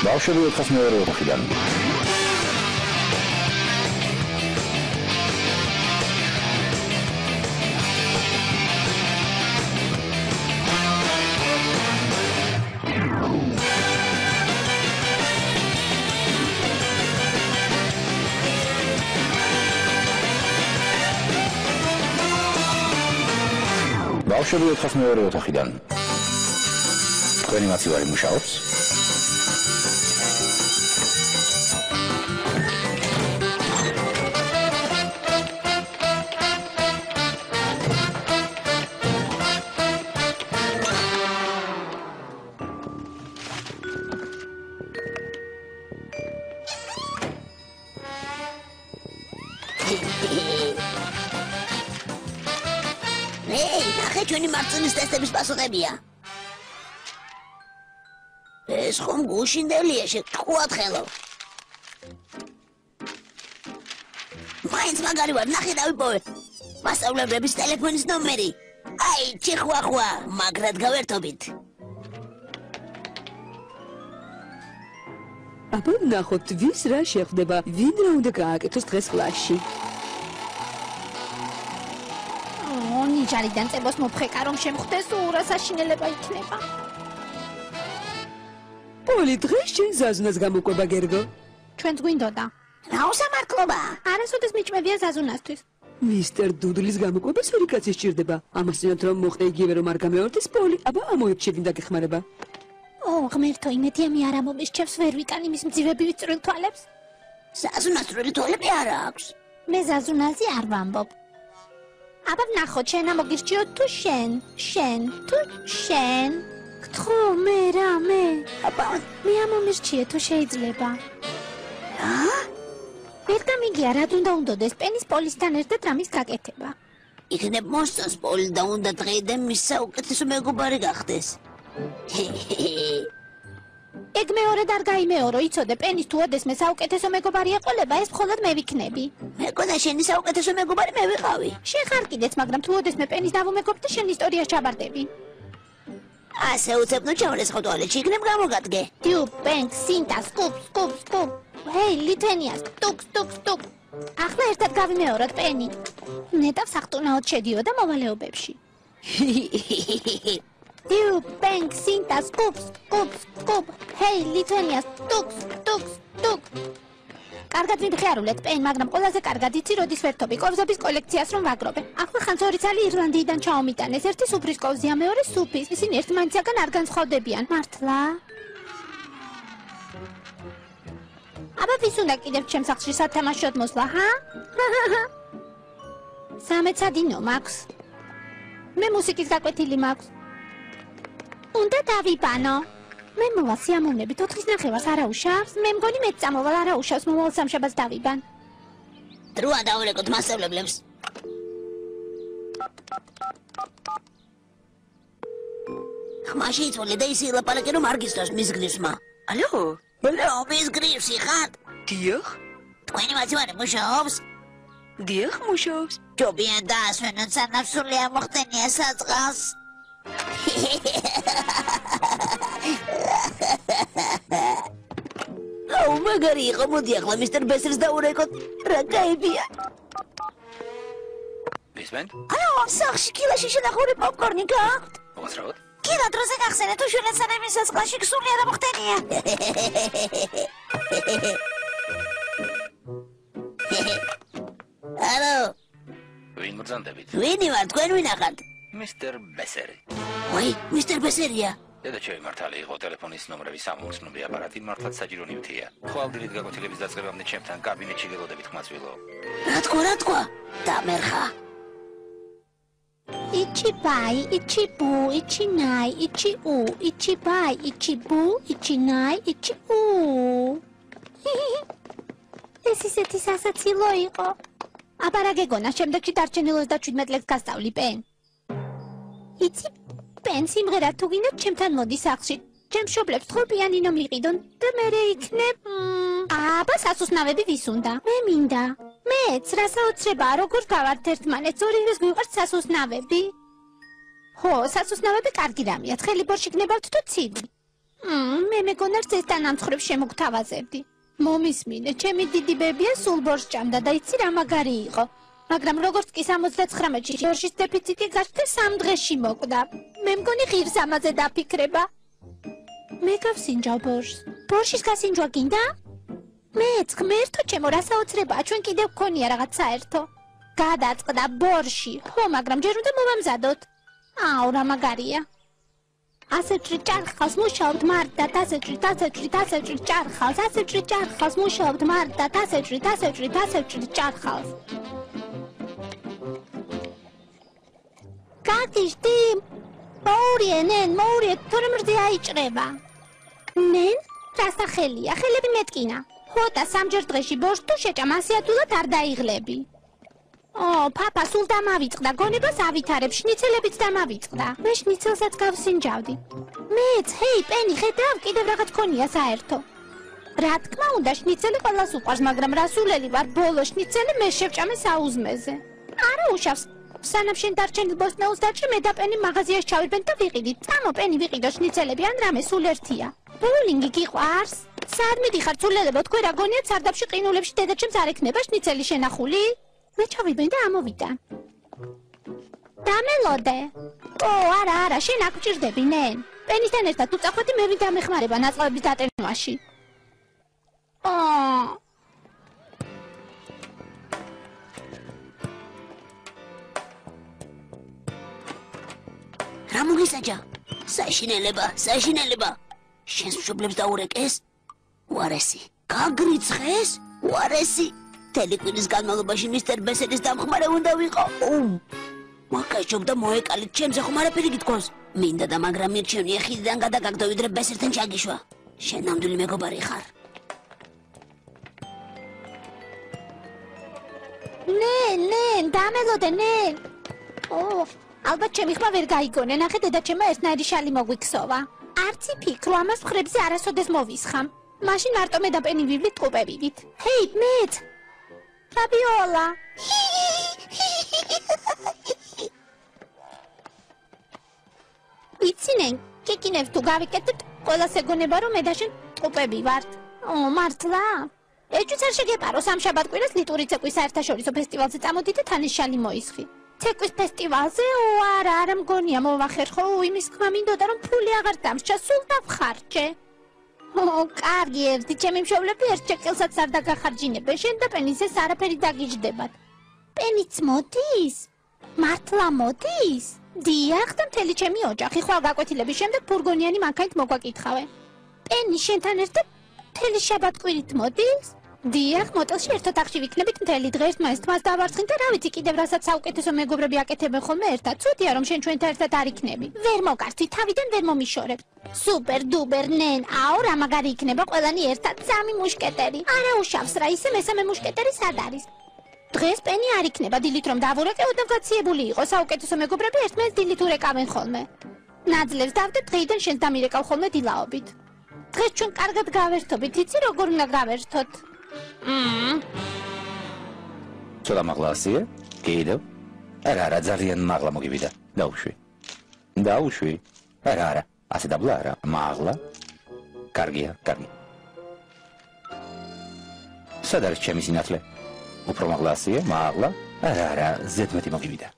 ბავშვები 402 ოთახიდან. ბავშვები 402 ოთახიდან. თქვენი მაცივარი მუშაობს? ჩვენი მარცხნის ტესტების პასუხებია. ეს ხომ გუშინდელია, შეგხვათ ხელო. მაინც მაგარი ვარ, ნახე დავიპოვე. მასწავლებლების ტელეფონის ნომერი. აი, ჭიხვახვა, მაგრად გავერთობით. აბა ნახოთ, ვის რა შეხვდება, ვინ რა უნდა გააკეთოს დღეს კლასში. ნიჭარიდან წებოს მოფხეკა რომ შემხვდეს ურასაშინელება იქნება. პოლი დღეს შენ ზაზუნას გამოყვება გერგო. ჩვენც გვინდოდა. რა უსამართლობა? არასოდეს მიჭმევია ზაზუნასთვის. მისტერ დუდლის გამოყვება ორი კაცი სჭირდება. ამასთანავე რომ მოხდა იგივე რომ არ გამეორდეს პოლი, აბა ამოიჩევინ დაგეხმარება. ღმერთო, იმედია მე არ ამომისჩევს ვერ ვიტან იმის მძივებივი წვრილ თვალებს. ზაზუნას წვრილი თვალები არ აქვს. მე ზაზუნაზე არ ვამბობ. აბა ვნახოთ, შენ ამოგირჩიო თუ შენ თუ შენ. გთხოვ მე რა მე. აბა მე ამომირჩიე თუ შეიძლება. ვერ გამიგია რა უნდადეს პენის პოლისთან ერთად რამის გაკეთება. იქნებ მოსწონს პოლი და უნდა დღეიდან მის საუკეთესო მეგობარი გახდეს. ეგ მეორედ არ გაიმეორო, იცოდე, პენის თუ ოდესმე საუკეთესო მეგობარი ეყოლება, ეს მხოლოდ მე ვიქნები. მეგონა შენი საუკეთესო მეგობარი მე ვიყავი. შენ ხარ კიდეც, მაგრამ თუ ოდესმე პენის დავუმეგობ და შენ ისტორიას ჩაბარდები. ასე უცებნო ჩავრესხო ტუალეტში, იქნებ გამოგადგე. დიუ, პენკ, სინტა, სკუპ. ჰეი, ლითენიას, ტუკ. ახლა ერთად გავიმეოროთ პენი. ნეტავ სახტუნაოდ შედიოდა მოვალეობებში. დიუ, პენკ, სინტა, სკუპ. ჰეი, ლითენიას, ტუკ. კარგად მიფხიარულეთ პენ, მაგრამ ყველაზე კარგად იცი როდის ვერთობი კოვზების კოლექციას რომ ვაგრობე. ახლა ხან ორი ცალი ირლანდიიდან ჩაომიტანეს, ერთი სუფრის კოვზია, მეორე სუფის. ისინი ერთმანეთისაგან არ განსხვავდებიან. მართლა? აბა ვის უნდა კიდევ ჩემ სახლში სათამაშოდ მოსვლა, ჰა? 13 სადინო მაქვს. მე მუსიკის გაკვეთილი მაქვს. უნდა დავიბანო. მე მოვალ სიამოვნებით 4-ის ნახევარს არაუშავს, მე მგონი მეც წამოვალ არაუშავს, მომავალ სამშაბათს დავიბან. დროა დავულეკოთ მასწავლებლებს. ხმაში იწვოლე და ისე ლაპარაკე რომ არ გისწოს მის გრიფსმა. ალო, მის გრიფსი ხარ? დიახ. თქვენი მაცივარი მუშაობს? დიახ, მუშაობს. ჯობია დაასვენოთ სანამ სული ამოხდენია საწყალს. მაგარი იყო, მოდი ახლა მისტერ ბესერს დაურეკოთ, რა გაებია. მისმენთ? ალო, სახლში კილაში შენახული პოპკორნი გააქვთ? მოასწროთ? კილა დროზე გახსენეთ, უშვილეთ სანამ ის საწყალში სული არ ამოხდენია. ალო. ვინ მბრძანდებით? ვინი ვარ, თქვენ ვინახართ? მისტერ ბესერი. ой, მისტერ ბესერია. დედაჩემი მართალი იყო ტელეფონის ნომრების სამომცნობი აპარატი მართლაც საჯირო ნივთია. ხვალდილით გაკვეთილების დაწყებამდე ჩემთან კაბინეტში გელოდებით ხმასვილო. რა თქვა? დამერხა. Ichi bai, ichi bu, ichi nai, ichi u, ichi bai, ichi bu, ichi nai, ichi u. ეს ისეთი სასაცილო იყო. აბა რა გეგონა, შემდეგში დარჩენილ 37 ლექს გასწავლი პენ. იცი პენ სიმღერა თუ გინდა ჩემთან მოდი სახლში. ჩემ მშობლებს თხო პიანინო მიყიდონ და მე იქნებ აბა სასუსნავები ვის უნდა? მე მინდა. მეც რა საოცრებაა, როგორ გავართ ერთმანეთს, ორივეს გვიყვართ სასუსნავები. ხო, სასუსნავები კარგი რამეა, თხელი ბორში გნებავთ თუ ცივი. მე მეგონა წესთან ამცხრებ შემოგთავაზებდი. მომისმინე, ჩემი დიდი ბებია სულ ბორს ჭამდა და იცი რა მაგარი იყო. მაგრამ როგორც კი 79-ში ბორშის დეფიციტი გაშდა 3 დღეში მოკვდა. მე მგონი ღირს ამაზე დაფიქრება. მე გავსინჯავ ბორშს. ბორშის გასინჯვა გინდა? მეც ღმერთო ჩემო რა საოცრებაა, ჩვენ კიდევ გქონია რაღაც საერთო. გადაწყდა ბორში. ხო, მაგრამ ჯერ უნდა მოვამზადოთ. აუ, რა მაგარია. ასეთრი ჭარხალს მუშაობთ მარტად, ასეთრი ჭარხალს, ასეთრი ჭარხალს მუშაობთ მარტად, ასეთრი ჭარხალს. გაგიშდი? მოურიე, თორემ რძე აიჭრება. ნენ? რა სახელია? ხელები მეტკინა. ხოდა 3 დღეში ბორშს თუ შეჭამ 100 ადვილად არ დაიღლები. პაპა სულ დამავიწყდა, გონებას ავითარებ, შნიცელებიც დამავიწყდა. მე შნიცელსაც გავსინჯავდი. მეც, ჰეი, პენი, ხედავ, კიდევ რაღაც ქონია საერთო. რა თქმა უნდა, შნიცელი ყველას უყვარს, მაგრამ რასულელი ვარ, ბოლო შნიცელი მე შევჭამე საუზმეზე. არა უშავს. სანამ შენ დარჩენილ ბოსტნეულს დაჭრი, მე და პენი მაღაზიაში ჩავირბენ და ვიყიდით. წამო, პენი, ვიყიდო შნიცელები, ან რამე სულ ერთია. ბოულინგი გიყვარს? სად მიდიხარ ცულებო, თქვენ რა გონიათ სარდაფში ყინულებში დედაჩემს არ ექნება შნიცელი შენახული? მე ჩავიბენ და ამოვიდა. დამელოდე. არა, შენ აქ ვჭირდები, ნენ. პენისთან ერთად თუ წახვედი, მე ვინ დამეხმარება ნაწლავების დატენვაში. რა მოგისაჯა? საშინელება. შენს მშობლებს დაურეკეს? უარესი. გაგრიცხეს? უარესი. თელიკვილის განმავლობაში მისტერ ბესელის დამხმარე უნდა ვიყო. მაკაჭობდა მოეკალით ჩემზე ხომ არაფერი გითქოს. მინდა და მაგრამ მირჩევნია ხიდიდან გადაგაგდო ვიდრე ბესერთან ჩაგიშვა. შენ ნამდვილი მეგობარი ხარ. ნენ, დამელოდე, ნენ. ალბათ ჩემი ხმა ვერ გაიგონე, ნახე დედაჩემმა ერთნაირი შალი მოგვიქსოვა. არცი ფიქრო, ამას მხრებზე არასოდეს მოვისხამ. მაშინ მარტო მე და პენი ვივლით ტყუპებივით. ჰეი, მეც. Fabiola! იცინენ, კიკინებს თუ გავიკეთებთ, ყველას ეგონება რომ მე და შენ ტყუპები ვართ. მართლა? ეჭვიც არ შეგეპარო სამშაბათ კვირას ლიტური ცეკვის საერთაშორისო ფესტივალზე წამოდი და თან ეს შალი მოისხი. ცეკვის ფესტივალზე? არა მგონია მოვახერხო, იმის თქმა მინდოდა რომ ფული აღარ დამსჭა, სულ დავხარჯე. კარგი ერთი, ჩემი მშობლები ერთ შეკელსაც არ დაგახარჯინებენ, შენ და პენის ეს არაფერი დაგიჯდებათ. პენიც მოდის? მართლა მოდის? დიახ და მთელი ჩემი ოჯახი ხვალ გაკვეთილების შემდეგ ფურგონიანი მანქანით მოგვაკითხავე. პენი შენთან ერთად მთელი შაბათ-კვირით მოდის? დიახ, მოტელში ერთ ოთახში ვიქნებით მთელი დღე ერთმანეთს თმას დავარცხნით და რა ვიცი კიდევ რასაც საუკეთესო მეგობრები აკეთებენ ხოლმე ერთად. ცუდია რომ შენ ჩვენთან ერთად არ იქნები. ვერ მოგართვი, თავიდან ვერ მომიშორებ. სუპერ დუბერ ნენ, რა მაგარი იქნება ყველანი ერთად, 3 მუშკეტერი. არა უშავს რა, ისე მესამე მუშკეტერი სად არის? დღეს პენი არ იქნება დილით რომ დავურეკეო და გაციებული იყო, საუკეთესო მეგობრები ერთმანეთს დილით ურეკავენ ხოლმე. ნაძლევს დავდე დღეიდან შენს დამირეკავ ხოლმე დილაობით. დღეს ჩვენ კარგად გავერთობით, იცი როგორ უნდა გავერთოთ? ცოტა მაღლასია? კიდევ? არა, ძალიან მაღლა მოგივიდა. დაუშვი. არა, ასე დაბლა არა, მაღლა. კარგია. სად არის ჩემი სინათლე? უფრო მაღლასია, მაღლა? არა, ზედმეტი მოგივიდა.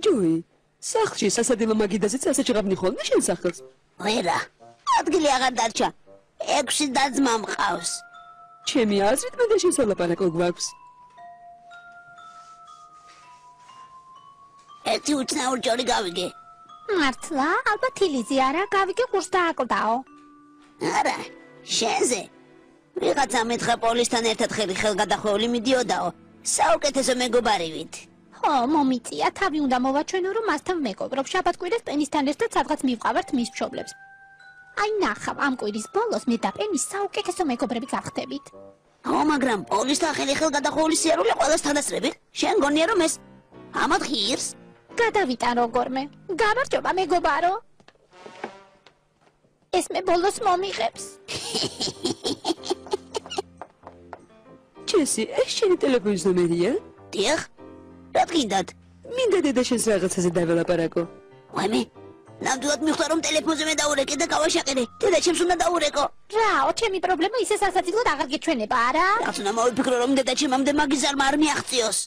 ჯოი, სახლში სასადილო მაგიდაზეც ასე ჭრაბნი ხოლმე შენ სახლს? ვერა, ადგილი აღარ დარჩა. 6 და-ძმა მყავს. ჩემი აზრით მე და შენ სალაპარაკო გვაქვს. ერთი უცნაური ჯორი გავიგე. მართლა? ალბათ ილიზი არა, გავიგე ყურს დააკლდაო. არა, შენზე. ვიღაცა მეთხრა პოლისთან ერთად ხელგადახვეული მიდიოდაო. საუკეთესო მეგობარივით. ხო, მომიწია, თავი უნდა მოვაჩვენო, რომ მასთან მეგობრობ. შაბათ-კვირას პენისთან ერთად სადღაც მივყავართ მის მშობლებს. აი ნახავ, ამ კვირის ბოლოს მე და პენი საუკეთესო მეგობრები გავხდებით. მაგრამ პოლისთან ხელგადახვეული სიარული ყველას თანასწრებით? შენ გონია რომ ეს ამათ ღირს? გადავიტან როგორმე. გამარჯობა მეგობარო. ეს მე ბოლოს მომიღებს. ჯესი, ეს შენი ტელეფონის ნომერია? დიახ. რა გინდათ? მინდა დედაშენს რაღაცაზე დაველაპარაკო. ვაიმე, ნამდვილად მიხვდა რომ ტელეფონზე მე დაურეკე და გავაშაყირე. დედაჩემს უნდა დაურეკო. რაო, ჩემი პრობლემა ისე სასაცილოდ აღარ გეჩვენება, არა? რაც უნდა მოვიფიქრო რომ დედაჩემამდე მაგის ზარმა არ მიაღწიოს.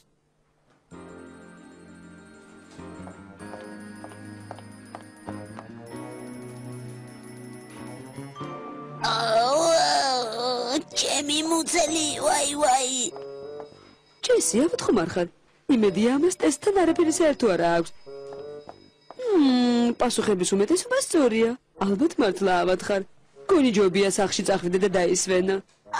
ჩემი მუცელი, ვაი. ჯესი, ალბათ ხომ არ ხარ? იმედია ამას ტესტთან არაფერი საერთო არ აქვს. პასუხების უმეტესობა სწორია. ალბათ მართლა ავად ხარ. გონი ჯობია სახლში წახვიდე და დაისვენა.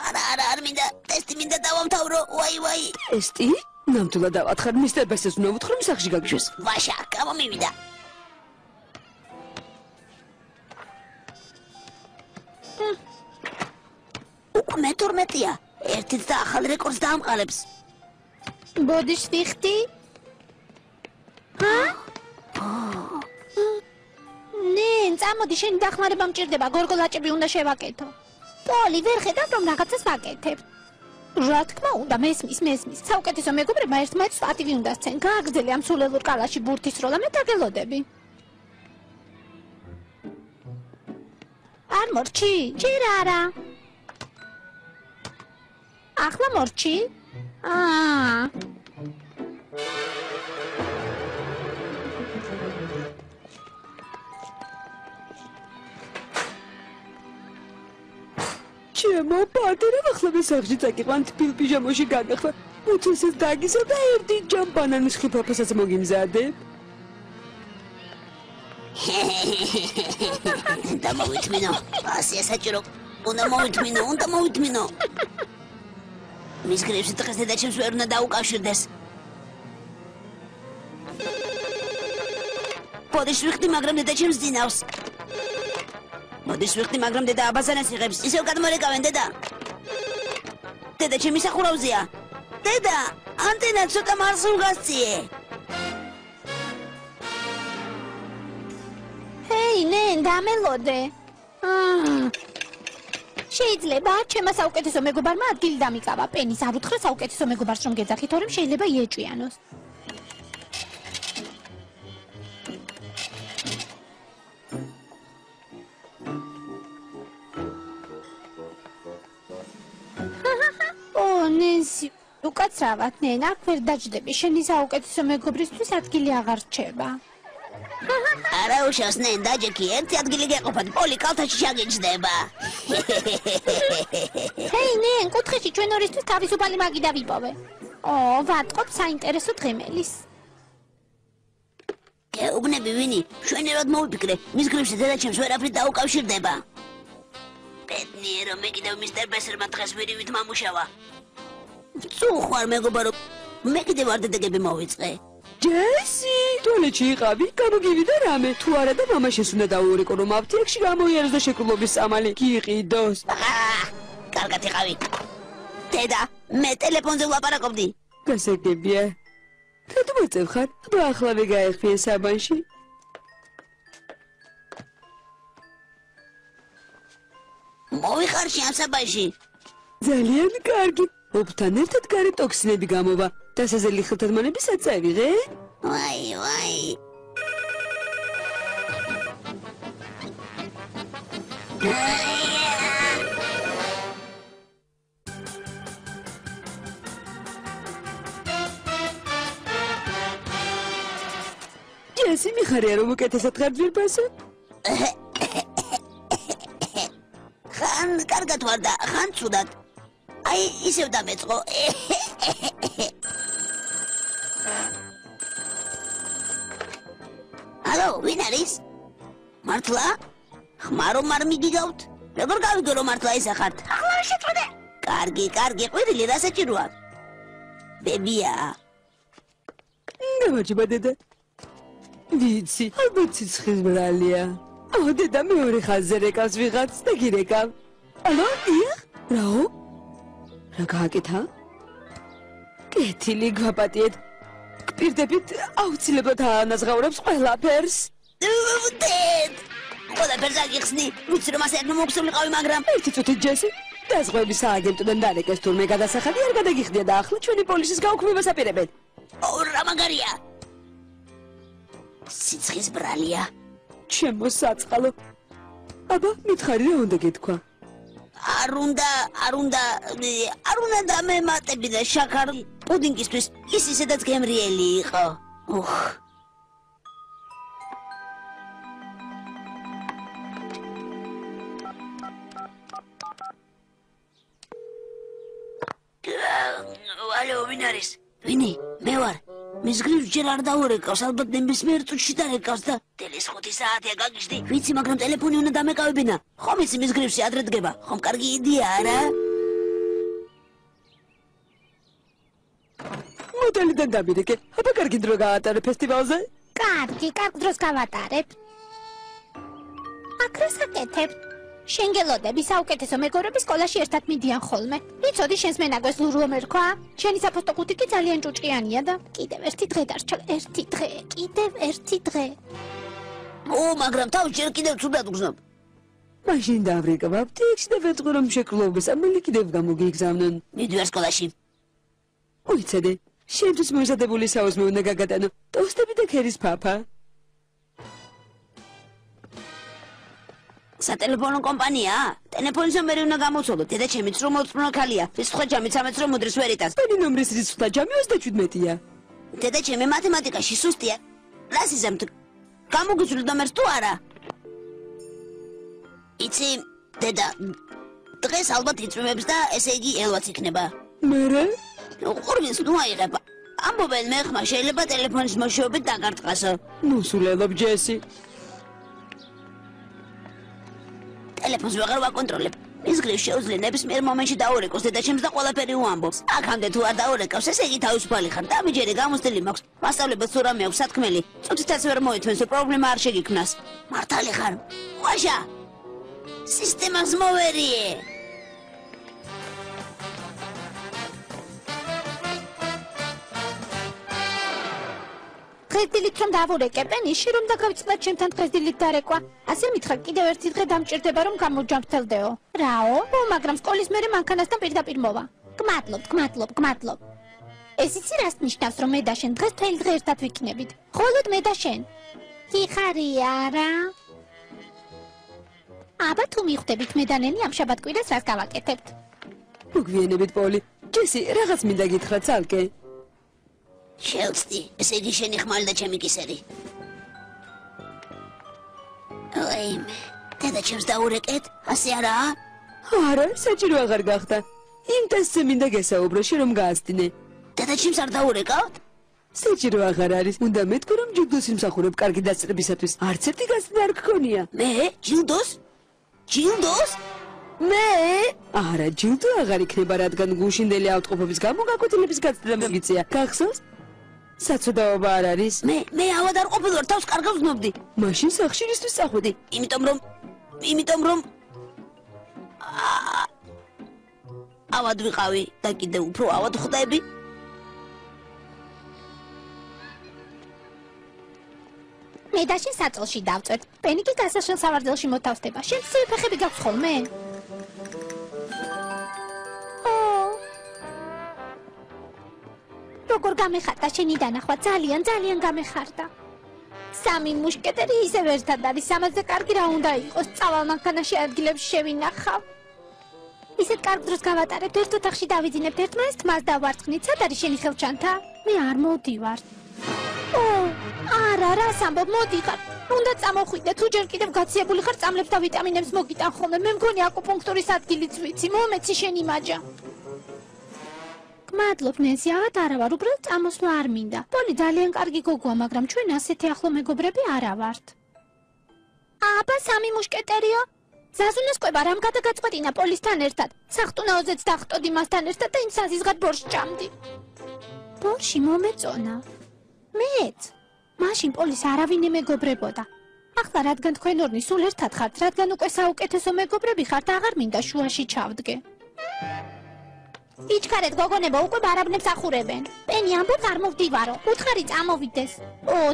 არა, არ მინდა, ტესტი მინდა დავამთავრო, ვაი. ტესტი? ნამდვილად ავად ხარ, მისტერ ბესეს უნდა ვუთხრა რომ სახლში გაგიშვეს. ვაშა, გამომივიდა. უკვე 12-ია. ერთით და ახალ რეკორდს დაამყარებს. ბოდიშ ვიხდი? ნენ, წამოდი, შენი დახმარება მჭირდება, გორგოლაჭები უნდა შევაკეთო. პოლი, ვერ ხედავ რომ რაღაცას ვაკეთებ. რა თქმა უნდა, მესმის. საუკეთესო მეგობრებმა ერთმანეთს პატივი უნდა სცენ. გააგრძელე ამ სულელურ კალაში ბურთის როლა, მე დაგელოდები. არ მორჩი? ჯერ არა. ახლა მორჩი? ჩემო პატარა, ახლა მე სახლში წაკიყვან თბილ პიჟამოში გადახვა. მუცელსაც დაგისვა და ერთი ჯამ ბანანის ხიფაფასაც მოგიმზადებ. უნდა მოვითმინო, ასია საჭირო. უნდა მოვითმინო. მის გრებში დღეს დედაჩემს ვერ უნდა დაუკავშირდეს. ბოდიშ ვიხდი, მაგრამ დედაჩემს ძინავს. ბოდიშ ვიხდი, მაგრამ დედა აბაზანას იღებს. ისევ გადმორეკავენ, დედა. დედა ჩემი სახურავზეა. დედა, ანტენა ცოტა მარსულ გასწიე. ჰეი, ნენ, დამელოდე. შეიძლება ჩემმა საუკეთესო მეგობარმა ადგილი დამიკავა. პენის არ უთხრა საუკეთესო მეგობარს რომ გეძახი, თორემ შეიძლება იეჭვიანოს. ნენსი, უკაცრავად, ნენ, აქ ვერ დაჯდები. შენი საუკეთესო მეგობრისთვის ადგილი აღარ რჩება. არა უშავს, ნენ, დაჯექი, ერთი ადგილი გეყოფათ, პოლი კალთაში შაგიჯდება. ჰეი, ნენ, კუთხეში ჩვენ ორისთვის თავისუფალი მაგი დავიპოვე. ვატყობ საინტერესო დღემელის. გეუბნები ვინი, შვენერად მოვიფიქრე, მის გრებში დედაჩემს ვერაფრით დაუკავშირდება. ბედნიერო, მე კიდევ მისტერ ბესერმა დღეს ვირივით მომუშავა. წუხვარ მეგობარო, მე კიდევ არ დედეგები მოვიწყე. ჯესი, ტუალეტში იყავი, გამოგივიდა რამე. თუ არა და მამაშენს უნდა დაუურეკო რომ აფთიაქში გამოიაროს და შეკრულობის წამალი გიყიდოს. კარგად იყავი. დედა, მე ტელეფონზე ვლაპარაკობდი. გასაგებია. რატომ მოწევ ხარ? აბა ახლავე გაეხფიე საბანში. მოვიხარში ამ საბანში. ძალიან კარგი. ოფთან ერთად გარე ტოქსინები გამოვა. დასაზელი ხილთადმანებისაც წავიღე? ვაი. ჯესი, მიხარია რომ უკეთესად ხარ ძვირფასო? ხან კარგად ვარ და ხან ცუდად. აი, ისევ დამეწყო. ალო, ვინ არის? მართლა? ხმარო არ მიგიგავთ? როგორ გავიგო რომ მართლა ისე ხართ? ახლა შეწყვეტე. კარგი, ყვირილი რა საჭიროა? ბებია. გამარჯობა დედა. ვიცი, ალბათ სიცხის ბრალია. დედა მეორე ხაზზე რეკავს ვიღაც და გირეკავ. ალო, დიახ? რაო? რა გააკეთა? კეთილი გვაპატიეთ. გპირდებით აუცილებლად აანაზღაურებს ყველაფერს. დედ! ყველაფერს აგიხსნი. ვიცი რომ ასე არ მომგსულიყავი, მაგრამ ერთი წუთით ჯესი. დაზღვევის სააგენტოდან დარეკეს თურმე გადასახადი არ გადაგიხდია და ახლა ჩვენი პოლიციის გაუქმებას აპირებენ. რა მაგარია? სიცხის ბრალია. ჩემო საწყალო. აბა, მითხარი რა უნდა გეთქვა? არ უნდა დამემატები და შაქარ პუდინგისთვის ის ისედაც გემრიელი იყო. ალო, ვინ არის? ვინი? მე ვარ. მის გრიფს ჯერ არ დაურეკავს, ალბათ ნებისმიერ წუთში დარეკავს და ტელის 5 საათია გაგიჟდი. ვიცი, მაგრამ ტელეფონი უნდა დამეკავებინა. ხომ იცი მის გრიფში ადრე დგება? ხომ კარგი იდეა არა? მოდელიდან დამირეკე. აბა კარგი დრო გაატარე ფესტივალზე? კარგი დროს გავატარებ. აქ რა საკეთებ? შენგელოდები საუკეთესო მეგობრები სკოლაში ერთად მიდიან ხოლმე. იცოდი შენს მენაგვეს ლურულო მერქვა? შენი საფოსტო კუთი კი ძალიან ჭუჭყიანია და კიდევ ერთი დღე დარჩა, კიდევ ერთი დღე. მაგრამ თავს ჯერ კიდევ ცუდად გრძნობ. მაშინ დავრეკავ აპტეკში და ვეწყო რომ შეკლობის ამელი კიდევ გამოგიგზავნონ. მიდივარ სკოლაში. უიცადე, შენთვის მოზადებული საუზმე უნდა გაგატანო. ტოსტები და ქერის ფაფა. სატელეფონო კომპანია? ტელეფონის ნომერი უნდა გამოცვალო. დედა ჩემიც რომ მოწმუნო ქალია. რიცხვთა ჯამიც ამეც რომ მუდრის ვერ იტანს. მენი ნომრის რიცხვთა ჯამი 37-ია. დედა ჩემი მათემატიკაში სუსტია. რას იზამთ? გამოგიცვლი ნომერს თუ არა? იცი, დედა, დღეს ალბათ იწვიმებს და ესე იგი ელვაც იქნება. მერე? ყურვის ნუ აიღება. ამბობენ მე ხმა შეიძლება ტელეფონის მოშოებით დაგარტყასო. მოსულელობ ჯესი. ტელეფონს ვეღარ ვაკონტროლებ. მის გრიფს შეუძლია ნებისმიერ მომენტში დაურეკოს დედა ჩემს და ყველაფერი უამბობს. აქამდე თუ არ დაურეკავს, ესე იგი თავისუფალი ხარ. დამიჯერე გამოსდილი მაქვს. მასწავლებელს თუ რამე აქვს სათქმელი. წუთითაც ვერ მოითმენს, რომ პრობლემა არ შეგიქმნას. მართალი ხარ? ვაშა! სისტემას მოვერიე! დღესდილით რომ დავურეკე პენიში რომ დაგავიწყდა ჩემთან დღესდილით დარეკვა. ასე მითხრა კიდევ ერთი დღე დამჭირდება რომ გამოჯამრთელდეო. რაო? მაგრამ სკოლის მერე მანქანასთან პირდაპირ მოვა. გმადლობ. ეს იცი რას ნიშნავს რომ მე და შენ დღეს მთელი დღე ერთად ვიქნებით? მხოლოდ მე და შენ. გიხარია არა? აბა თუ მიხვდებით მე და ნენი ამ შაბათკვირას რას გავაკეთებთ? მოგვიანებით პოლი. ჯესი, რაღაც მინდა გითხრა ცალკე. შევწდი, ესე იგი შენი ხმალი და ჩემი კისერი. ვაიმე, დედა ჩემს დაურეკეთ, ასე არაა? არა, საჭირო აღარ გახდა. იმ ტესტზე მინდა გესაუბრო, რომ გააცდინე. დედა ჩემს არ დაურეკავთ? საჭირო აღარ არის. უნდა მეთქო, რომ ჯილდოს იმსახურებ კარგი დასწრებისათვის. არც ერთი გასწრება არ გქონია. მე? ჯილდოს? ჯილდოს? მე? არა, ჯილდო აღარ იქნება, რადგან გუშინდელი ავტყოფობის გამო გაკვეთილების გაცდა მოგიწია. გახსოვს? საცოდაობა არ არის? მე ავად არ ყოფილვარ, თავს კარგავს ვნობდი. მაშინ სახშირისთვის წახვედი. იმიტომ რომ ავად ვიყავი და კიდევ უფრო ავად ხვდები. მე და შენ საწოლში დავწვეთ. პენი კი გასაშენ სავარძელში მოთავსდება. შენ ცივი ფეხები გაქვს ხოლმე? როგორ გამეხარდა შენი დანახვა? ძალიან გამეხარდა. სამი მუშკეტერი ისევ ერთად არის. ამაზე კარგი რა უნდა იყოს? წავალ მანქანაში ადგილებში შევინახავ. ისეთ კარგ დროს გავატარებთ, ერთ ოთახში დავიძინებთ, ერთმანეთს თმას დავარცხნით. სად არის შენი ხელჩანთა? მე არ მოდივარ. არა, რას ამბობ, მოდიხარ. უნდა წამოხვიდე, თუ ჯერ კიდევ გაციებული ხარ, წამლებს და ვიტამინებს მოგიტან ხოლმე. მე მგონი აკუპუნქტურის ადგილიც ვიცი. მომეცი შენი მაჯა. გმადლობ ნენსი, ავად არა ვარ, უბრალოდ წამოსვლა არ მინდა. პოლი ძალიან კარგი გოგოა, მაგრამ ჩვენ ასეთი ახლო მეგობრები არა ვართ. აბა სამი მუშკეტერიო? ზაზუნას ყვება რამ გადაგაწყვეტინა პოლისთან ერთად. სახტუნაოზეც დახტოდი მასთან ერთად და იმ საზიზღად ბორშს ჭამდი. ბორში მომეწონა. მეც. მაშინ პოლის არავინ ემეგობრებოდა. ახლა რადგან თქვენ ორნი სულ ერთად ხართ, რადგან უკვე საუკეთესო მეგობრები ხართ, აღარ მინდა შუაში ჩავდგე. იჩქარეთ გოგონებო, უკვე ბარაბნებს ახურებენ. პენი ამბობს არ მოვდივარო, უთხარი წამოვიდეს.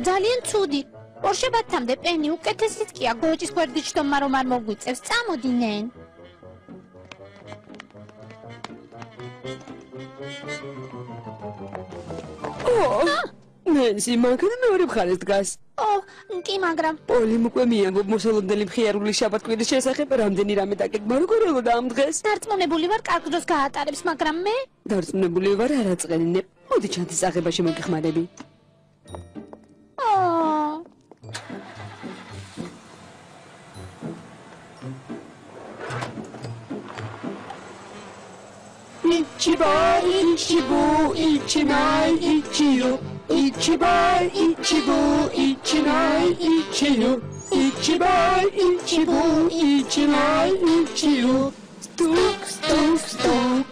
ძალიან ცუდი. ორშაბათამდე პენი უკეთესიც კია, გოჭის გვერდით შთომა რომ არ მოგვიწევს, წამოდინენ. ნენსი მანქანა მეორე მხარეს დგას. ო, კი, მაგრამ პოლიმ უკვე მიამბობ მოსალოდნელი მხიარული შაბათ-კვირის შესახებ რამდენი რამე დაგეგმა როგორ ველოდა ამ დღეს. დარწმუნებული ვარ, კარგ დროს გაატარებს, მაგრამ მე დარწმუნებული ვარ არაწყენინე. მოდი ჩანთის აღებაში მოგიხმარები. ო, Ichiba, ichibu, ichinai, ichiyo. Ichiba, ichibu, ichinai, ichiyo. Ichiba, ichibu, ichinai, ichiyo. Stuk, stuk, stuk.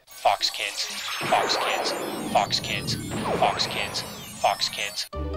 Fox Kids, Fox Kids, Fox Kids, Fox Kids, Fox Kids.